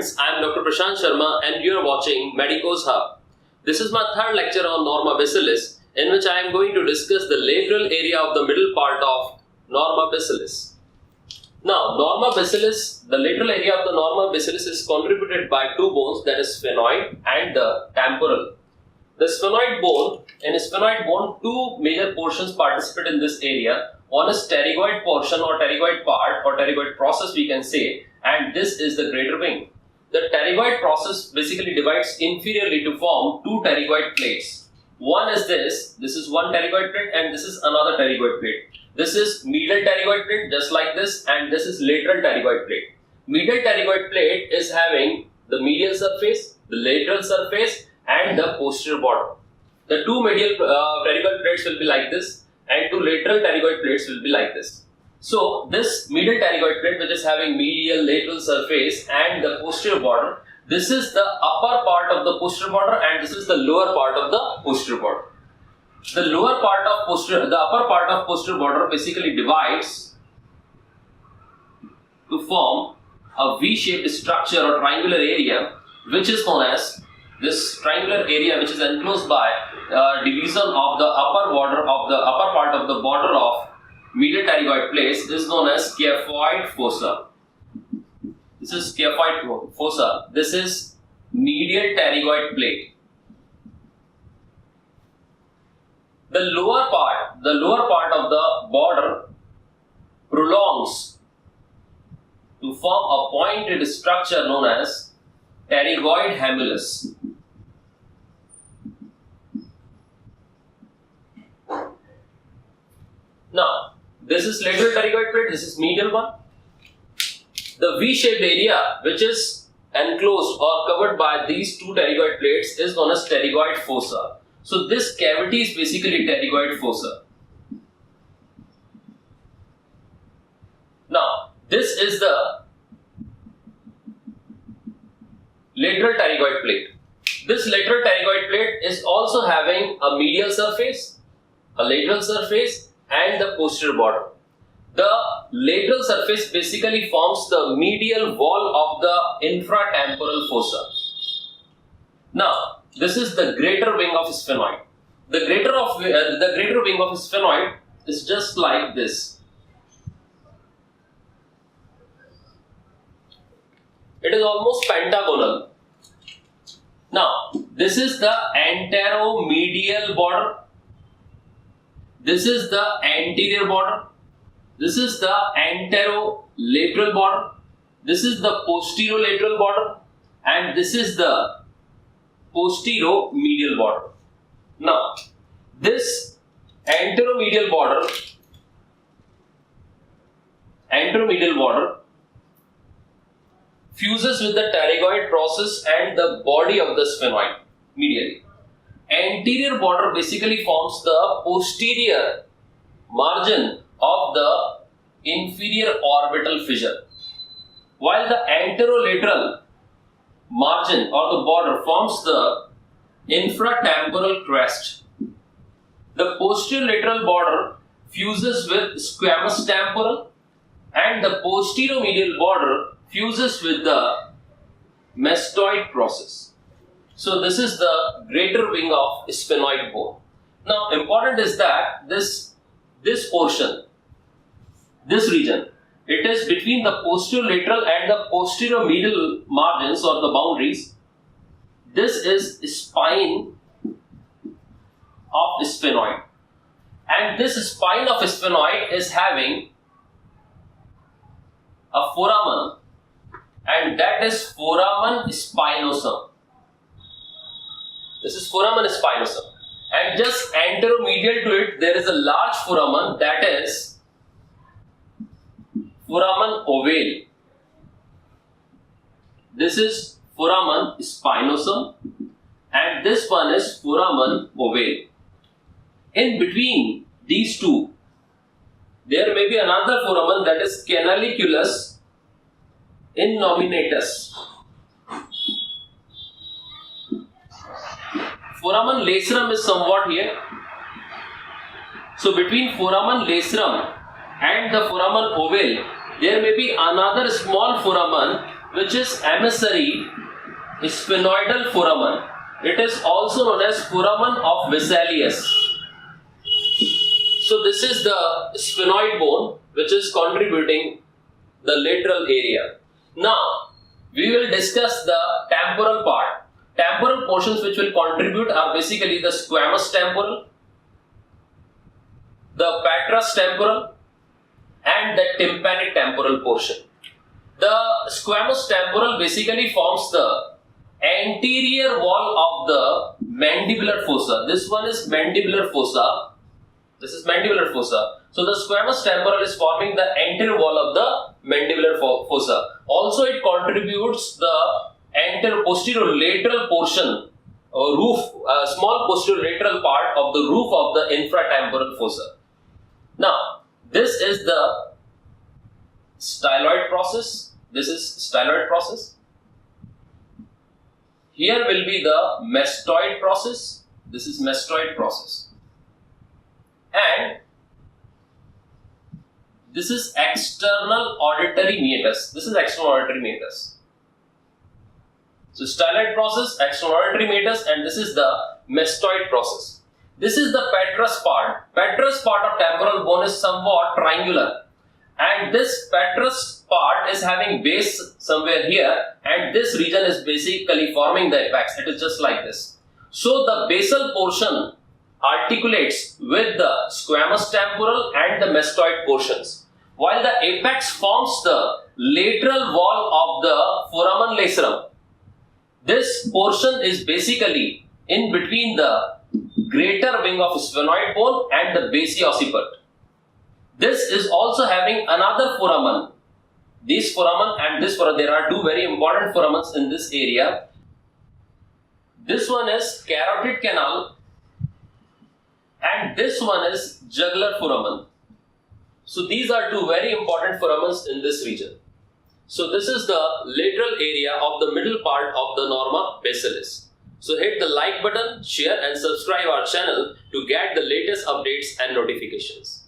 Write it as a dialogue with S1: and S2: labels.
S1: friends, I am Dr. Prashant Sharma and you are watching MEDICO'S Hub. This is my third lecture on Norma Basalis, in which I am going to discuss the lateral area of the middle part of Norma Basalis. Now, Norma Basalis, the lateral area of the Norma Basalis is contributed by two bones, that is sphenoid and the temporal. The sphenoid bone, in sphenoid bone, two major portions participate in this area. One is pterygoid portion or pterygoid part or pterygoid process we can say, and this is the greater wing. The pterygoid process basically divides inferiorly to form two pterygoid plates. One is this is one pterygoid plate and this is another pterygoid plate. This is medial pterygoid plate just like this, and this is lateral pterygoid plate. Medial pterygoid plate is having the medial surface, the lateral surface and the posterior border. The two medial pterygoid plates will be like this and two lateral pterygoid plates will be like this. So this medial pterygoid plate, which is having medial, lateral surface and the posterior border, this is the upper part of the posterior border and this is the lower part of the posterior border. The upper part of posterior border basically divides to form a V-shaped structure or triangular area, which is known as this triangular area, which is enclosed by division of the upper part of the border of medial pterygoid plates, is known as scaphoid fossa. This is scaphoid fossa. This is medial pterygoid plate. The lower part of the border prolongs to form a pointed structure known as pterygoid humulus. Now, this is lateral pterygoid plate, this is medial one. The V-shaped area which is enclosed or covered by these two pterygoid plates is known as pterygoid fossa. So this cavity is basically pterygoid fossa. Now, this is the lateral pterygoid plate. This lateral pterygoid plate is also having a medial surface, a lateral surface and the posterior border. The lateral surface basically forms the medial wall of the infratemporal fossa. Now, this is the greater wing of sphenoid. The greater wing of sphenoid is just like this. It is almost pentagonal. Now, this is the anteromedial border. This is the anterior border. This is the anterolateral border. This is the posterolateral border. And this is the posteromedial border. Now, this anteromedial border fuses with the pterygoid process and the body of the sphenoid medially. Anterior border basically forms the posterior margin of the inferior orbital fissure, while the anterolateral margin or the border forms the infratemporal crest. The posterolateral border fuses with squamous temporal and the posteromedial border fuses with the mastoid process. So this is the greater wing of sphenoid bone. Now, important is that this portion, this region, it is between the posterolateral and the posteromedial margins or the boundaries. This is spine of sphenoid, and this spine of sphenoid is having a foramen, and that is foramen spinosum. This is foramen spinosum, and just anteromedial to it there is a large foramen, that is foramen ovale. This is foramen spinosum and this one is foramen ovale. In between these two there may be another foramen, that is canaliculus innominatus. Foramen lacerum is somewhat here. So between foramen lacerum and the foramen ovale, there may be another small foramen which is emissary sphenoidal foramen. It is also known as foramen of Basalis. So this is the sphenoid bone which is contributing the lateral area. Now we will discuss the temporal part. Temporal portions which will contribute are basically the squamous temporal, the petrous temporal, and the tympanic temporal portion. The squamous temporal basically forms the anterior wall of the mandibular fossa. This one is mandibular fossa. This is mandibular fossa. So the squamous temporal is forming the anterior wall of the mandibular fossa. Also it contributes the anterior posterior lateral portion or roof, small posterior lateral part of the roof of the infratemporal fossa. Now this is the styloid process. This is styloid process. Here will be the mastoid process. This is mastoid process. And this is external auditory meatus. This is external auditory meatus. So styloid process, external auditory meatus, and this is the mastoid process. This is the petrous part. Petrous part of temporal bone is somewhat triangular. And this petrous part is having base somewhere here, and this region is basically forming the apex. It is just like this. So the basal portion articulates with the squamous temporal and the mastoid portions, while the apex forms the lateral wall of the foramen lacerum. This portion is basically in between the greater wing of sphenoid bone and the basi-occiput. This is also having another foramen. This foramen and this foramen, there are two very important foramens in this area. This one is carotid canal and this one is jugular foramen. So these are two very important foramens in this region. So this is the lateral area of the middle part of the Norma Basalis. So hit the like button, share and subscribe our channel to get the latest updates and notifications.